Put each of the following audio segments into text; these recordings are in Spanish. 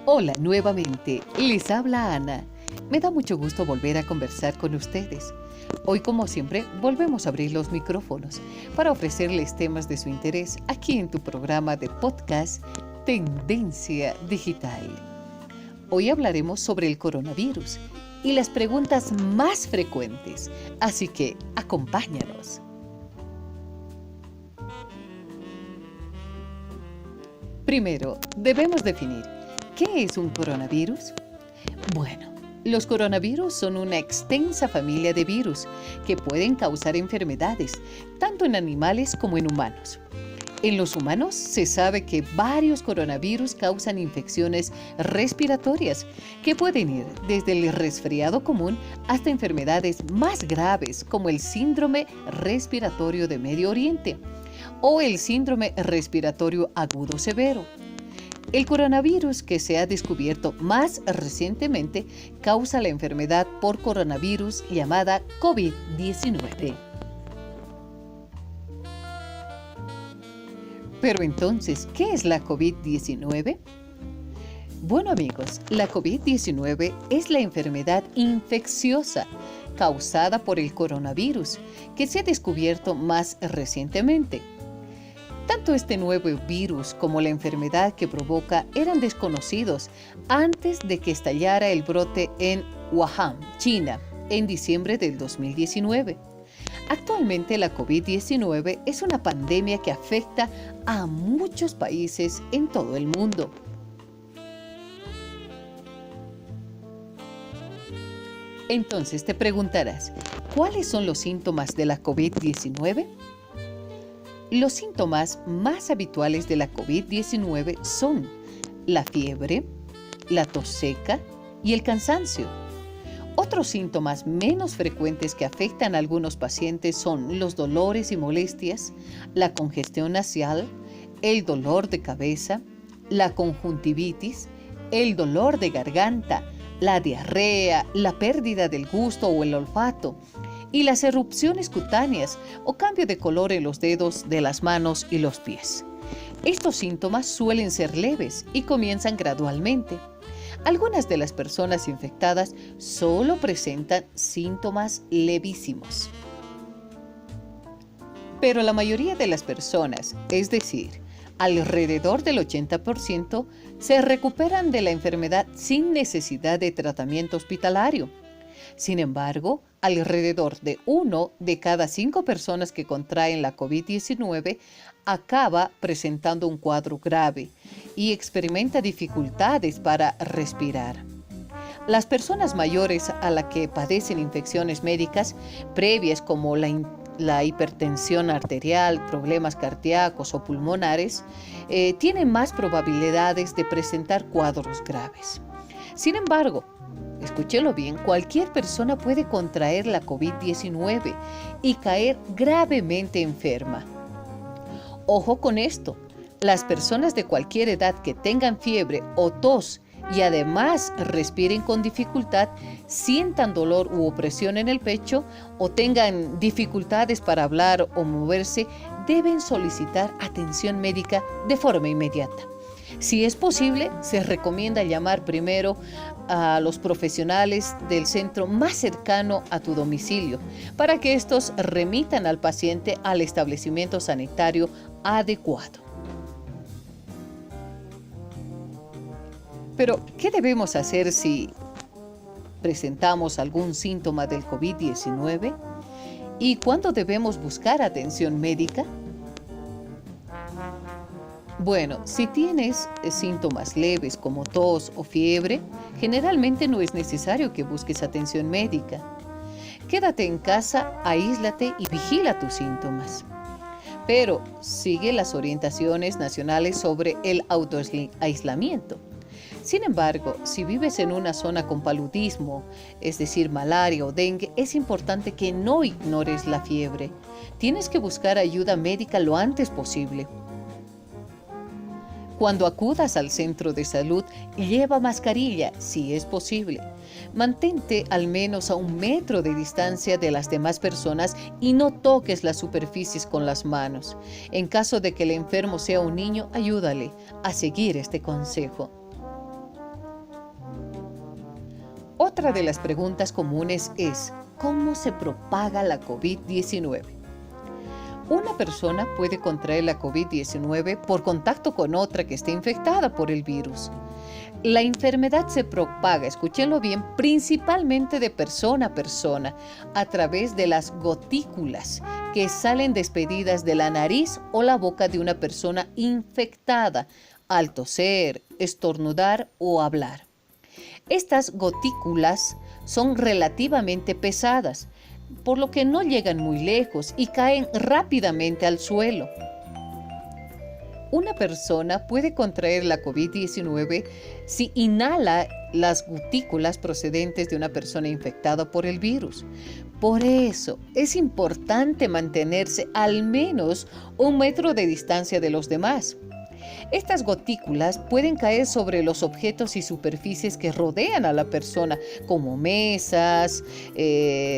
Hola nuevamente, les habla Ana. Me da mucho gusto volver a conversar con ustedes. Hoy, como siempre, volvemos a abrir los micrófonos para ofrecerles temas de su interés aquí en tu programa de podcast Tendencia Digital. Hoy hablaremos sobre el coronavirus y las preguntas más frecuentes, así que acompáñanos. Primero, debemos definir ¿qué es un coronavirus? Bueno, los coronavirus son una extensa familia de virus que pueden causar enfermedades, tanto en animales como en humanos. En los humanos se sabe que varios coronavirus causan infecciones respiratorias que pueden ir desde el resfriado común hasta enfermedades más graves como el síndrome respiratorio de Medio Oriente o el síndrome respiratorio agudo severo. El coronavirus que se ha descubierto más recientemente causa la enfermedad por coronavirus llamada COVID-19. Pero entonces, ¿qué es la COVID-19? Bueno amigos, la COVID-19 es la enfermedad infecciosa causada por el coronavirus que se ha descubierto más recientemente. Tanto este nuevo virus como la enfermedad que provoca eran desconocidos antes de que estallara el brote en Wuhan, China, en diciembre del 2019. Actualmente la COVID-19 es una pandemia que afecta a muchos países en todo el mundo. Entonces te preguntarás, ¿cuáles son los síntomas de la COVID-19? Los síntomas más habituales de la COVID-19 son la fiebre, la tos seca y el cansancio. Otros síntomas menos frecuentes que afectan a algunos pacientes son los dolores y molestias, la congestión nasal, el dolor de cabeza, la conjuntivitis, el dolor de garganta, la diarrea, la pérdida del gusto o el olfato, y las erupciones cutáneas o cambio de color en los dedos de las manos y los pies. Estos síntomas suelen ser leves y comienzan gradualmente. Algunas de las personas infectadas solo presentan síntomas levísimos. Pero la mayoría de las personas, es decir, alrededor del 80%, se recuperan de la enfermedad sin necesidad de tratamiento hospitalario. Sin embargo, alrededor de 1 de cada 5 personas que contraen la COVID-19 acaba presentando un cuadro grave y experimenta dificultades para respirar. Las personas mayores a las que padecen infecciones médicas previas como la hipertensión arterial, problemas cardíacos o pulmonares, tienen más probabilidades de presentar cuadros graves. Sin embargo, escúchelo bien, cualquier persona puede contraer la COVID-19 y caer gravemente enferma. Ojo con esto, las personas de cualquier edad que tengan fiebre o tos y además respiren con dificultad, sientan dolor u opresión en el pecho o tengan dificultades para hablar o moverse, deben solicitar atención médica de forma inmediata. Si es posible, se recomienda llamar primero a los profesionales del centro más cercano a tu domicilio para que estos remitan al paciente al establecimiento sanitario adecuado. Pero, ¿qué debemos hacer si presentamos algún síntoma del COVID-19? ¿Y cuándo debemos buscar atención médica? Bueno, si tienes síntomas leves como tos o fiebre, generalmente no es necesario que busques atención médica. Quédate en casa, aíslate y vigila tus síntomas. Pero sigue las orientaciones nacionales sobre el autoaislamiento. Sin embargo, si vives en una zona con paludismo, es decir, malaria o dengue, es importante que no ignores la fiebre. Tienes que buscar ayuda médica lo antes posible. Cuando acudas al centro de salud, lleva mascarilla si es posible. Mantente al menos a 1 metro de distancia de las demás personas y no toques las superficies con las manos. En caso de que el enfermo sea un niño, ayúdale a seguir este consejo. Otra de las preguntas comunes es, ¿cómo se propaga la COVID-19? Una persona puede contraer la COVID-19 por contacto con otra que esté infectada por el virus. La enfermedad se propaga, escúchenlo bien, principalmente de persona a persona, a través de las gotículas que salen despedidas de la nariz o la boca de una persona infectada al toser, estornudar o hablar. Estas gotículas son relativamente pesadas, por lo que no llegan muy lejos y caen rápidamente al suelo. Una persona puede contraer la COVID-19 si inhala las gotículas procedentes de una persona infectada por el virus. Por eso es importante mantenerse al menos 1 metro de distancia de los demás. Estas gotículas pueden caer sobre los objetos y superficies que rodean a la persona, como mesas,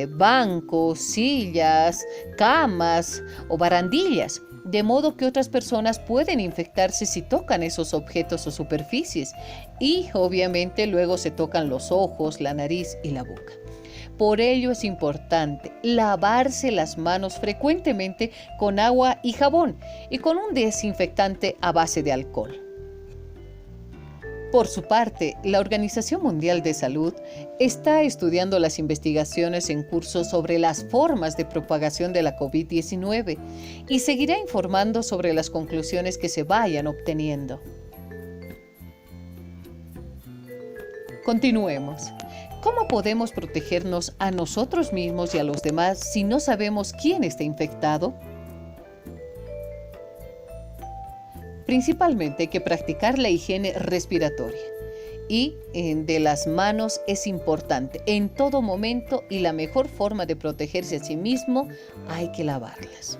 bancos, sillas, camas o barandillas, de modo que otras personas pueden infectarse si tocan esos objetos o superficies y obviamente luego se tocan los ojos, la nariz y la boca. Por ello es importante lavarse las manos frecuentemente con agua y jabón y con un desinfectante a base de alcohol. Por su parte, la Organización Mundial de Salud está estudiando las investigaciones en curso sobre las formas de propagación de la COVID-19 y seguirá informando sobre las conclusiones que se vayan obteniendo. Continuemos. ¿Cómo podemos protegernos a nosotros mismos y a los demás si no sabemos quién está infectado? Principalmente hay que practicar la higiene respiratoria y de las manos es importante en todo momento y la mejor forma de protegerse a sí mismo hay que lavarlas.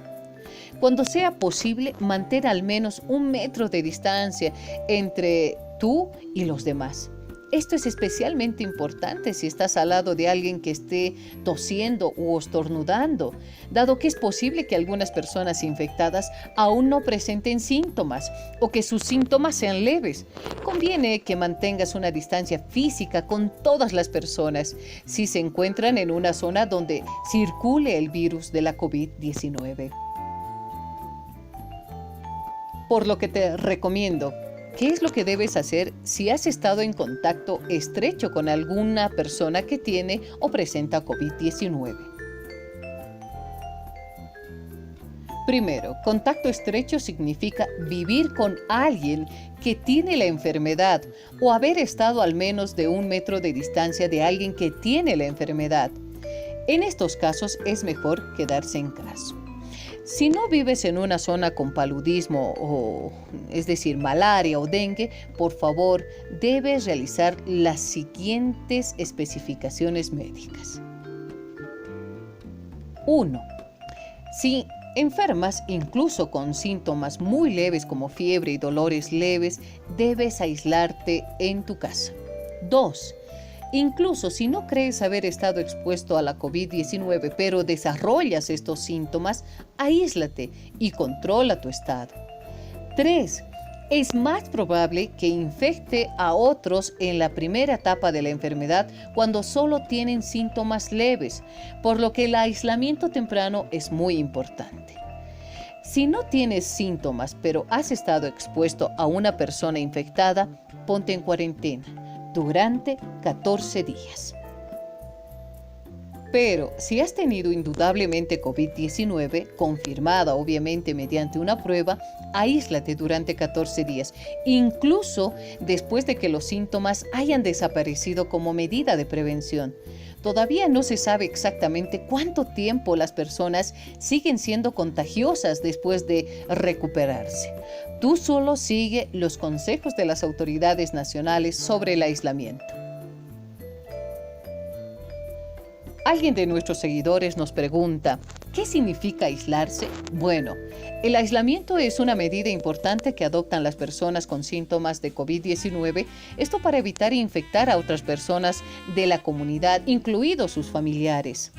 Cuando sea posible, mantén al menos 1 metro de distancia entre tú y los demás. Esto es especialmente importante si estás al lado de alguien que esté tosiendo o estornudando, dado que es posible que algunas personas infectadas aún no presenten síntomas o que sus síntomas sean leves. Conviene que mantengas una distancia física con todas las personas si se encuentran en una zona donde circule el virus de la COVID-19. Por lo que te recomiendo, ¿qué es lo que debes hacer si has estado en contacto estrecho con alguna persona que tiene o presenta COVID-19? Primero, contacto estrecho significa vivir con alguien que tiene la enfermedad o haber estado al menos de 1 metro de distancia de alguien que tiene la enfermedad. En estos casos es mejor quedarse en casa. Si no vives en una zona con paludismo, es decir, malaria o dengue, por favor, debes realizar las siguientes especificaciones médicas. 1. Si enfermas, incluso con síntomas muy leves como fiebre y dolores leves, debes aislarte en tu casa. 2. Incluso si no crees haber estado expuesto a la COVID-19, pero desarrollas estos síntomas, aíslate y controla tu estado. 3. Es más probable que infecte a otros en la primera etapa de la enfermedad cuando solo tienen síntomas leves, por lo que el aislamiento temprano es muy importante. Si no tienes síntomas, pero has estado expuesto a una persona infectada, ponte en cuarentena durante 14 días. Pero si has tenido indudablemente COVID-19, confirmada obviamente mediante una prueba, aíslate durante 14 días, incluso después de que los síntomas hayan desaparecido como medida de prevención. Todavía no se sabe exactamente cuánto tiempo las personas siguen siendo contagiosas después de recuperarse. Tú solo sigue los consejos de las autoridades nacionales sobre el aislamiento. Alguien de nuestros seguidores nos pregunta, ¿qué significa aislarse? Bueno, el aislamiento es una medida importante que adoptan las personas con síntomas de COVID-19, esto para evitar infectar a otras personas de la comunidad, incluidos sus familiares.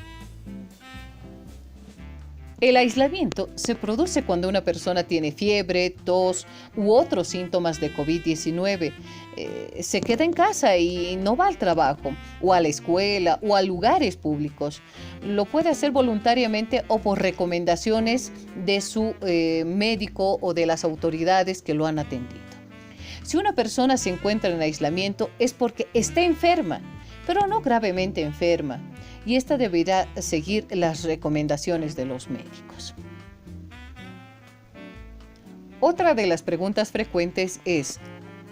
El aislamiento se produce cuando una persona tiene fiebre, tos u otros síntomas de COVID-19. Se queda en casa y no va al trabajo, o a la escuela, o a lugares públicos. Lo puede hacer voluntariamente o por recomendaciones de su médico o de las autoridades que lo han atendido. Si una persona se encuentra en aislamiento es porque está enferma, pero no gravemente enferma, y esta deberá seguir las recomendaciones de los médicos. Otra de las preguntas frecuentes es: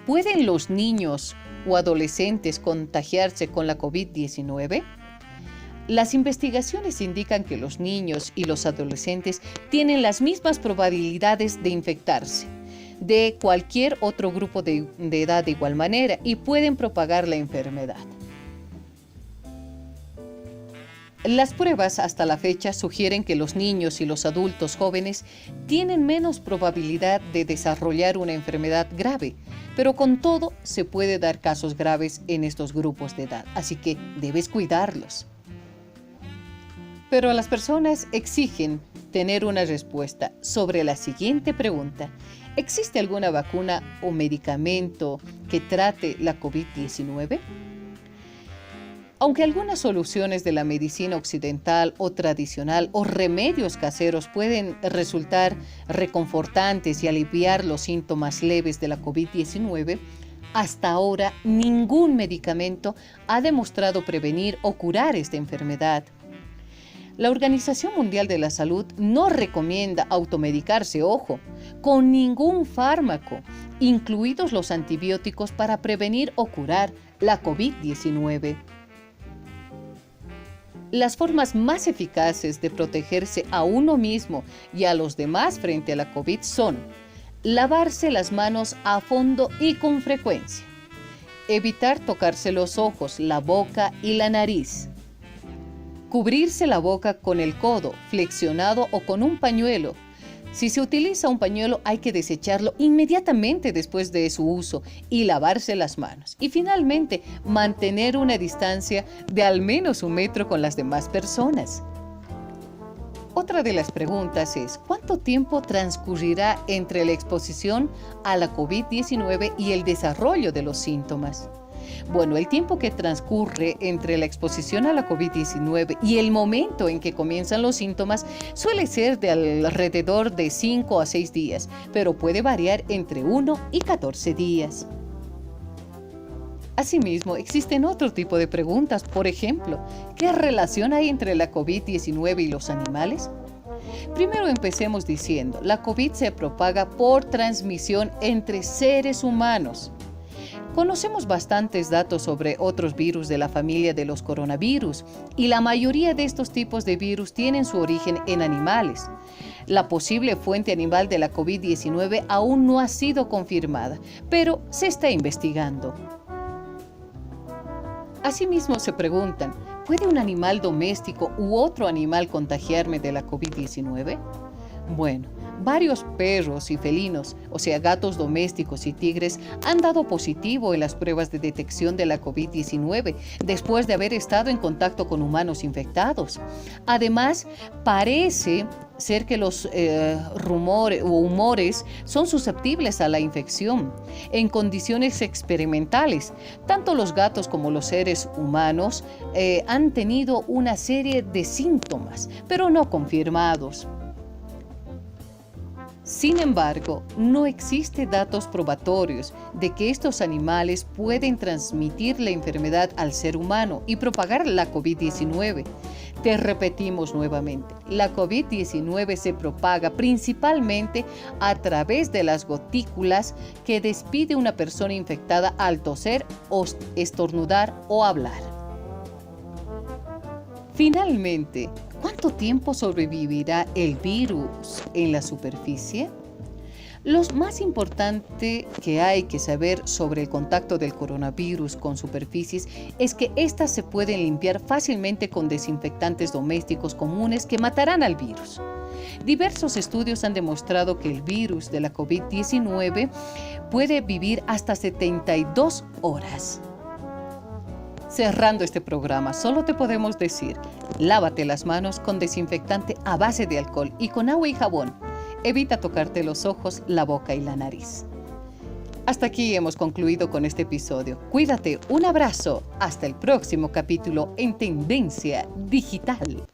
¿pueden los niños o adolescentes contagiarse con la COVID-19? Las investigaciones indican que los niños y los adolescentes tienen las mismas probabilidades de infectarse de cualquier otro grupo de edad de igual manera y pueden propagar la enfermedad. Las pruebas hasta la fecha sugieren que los niños y los adultos jóvenes tienen menos probabilidad de desarrollar una enfermedad grave, pero con todo se puede dar casos graves en estos grupos de edad, así que debes cuidarlos. Pero las personas exigen tener una respuesta sobre la siguiente pregunta: ¿existe alguna vacuna o medicamento que trate la COVID-19? Aunque algunas soluciones de la medicina occidental o tradicional o remedios caseros pueden resultar reconfortantes y aliviar los síntomas leves de la COVID-19, hasta ahora ningún medicamento ha demostrado prevenir o curar esta enfermedad. La Organización Mundial de la Salud no recomienda automedicarse, ojo, con ningún fármaco, incluidos los antibióticos, para prevenir o curar la COVID-19. Las formas más eficaces de protegerse a uno mismo y a los demás frente a la COVID son lavarse las manos a fondo y con frecuencia, evitar tocarse los ojos, la boca y la nariz, cubrirse la boca con el codo flexionado o con un pañuelo. Si se utiliza un pañuelo, hay que desecharlo inmediatamente después de su uso y lavarse las manos. Y finalmente, mantener una distancia de al menos 1 metro con las demás personas. Otra de las preguntas es: ¿cuánto tiempo transcurrirá entre la exposición a la COVID-19 y el desarrollo de los síntomas? Bueno, el tiempo que transcurre entre la exposición a la COVID-19 y el momento en que comienzan los síntomas suele ser de alrededor de 5 a 6 días, pero puede variar entre 1 y 14 días. Asimismo, existen otro tipo de preguntas, por ejemplo, ¿qué relación hay entre la COVID-19 y los animales? Primero empecemos diciendo, la COVID se propaga por transmisión entre seres humanos. Conocemos bastantes datos sobre otros virus de la familia de los coronavirus y la mayoría de estos tipos de virus tienen su origen en animales. La posible fuente animal de la COVID-19 aún no ha sido confirmada, pero se está investigando. Asimismo se preguntan, ¿puede un animal doméstico u otro animal contagiarme de la COVID-19? Bueno, varios perros y felinos, o sea, gatos domésticos y tigres, han dado positivo en las pruebas de detección de la COVID-19 después de haber estado en contacto con humanos infectados. Además, parece ser que los rumores o humores son susceptibles a la infección. En condiciones experimentales, tanto los gatos como los seres humanos han tenido una serie de síntomas, pero no confirmados. Sin embargo, no existen datos probatorios de que estos animales pueden transmitir la enfermedad al ser humano y propagar la COVID-19. Te repetimos nuevamente, la COVID-19 se propaga principalmente a través de las gotículas que despide una persona infectada al toser o estornudar o hablar. Finalmente, ¿cuánto tiempo sobrevivirá el virus en la superficie? Lo más importante que hay que saber sobre el contacto del coronavirus con superficies es que éstas se pueden limpiar fácilmente con desinfectantes domésticos comunes que matarán al virus. Diversos estudios han demostrado que el virus de la COVID-19 puede vivir hasta 72 horas. Cerrando este programa, solo te podemos decir, lávate las manos con desinfectante a base de alcohol y con agua y jabón. Evita tocarte los ojos, la boca y la nariz. Hasta aquí hemos concluido con este episodio. Cuídate, un abrazo. Hasta el próximo capítulo en Tendencia Digital.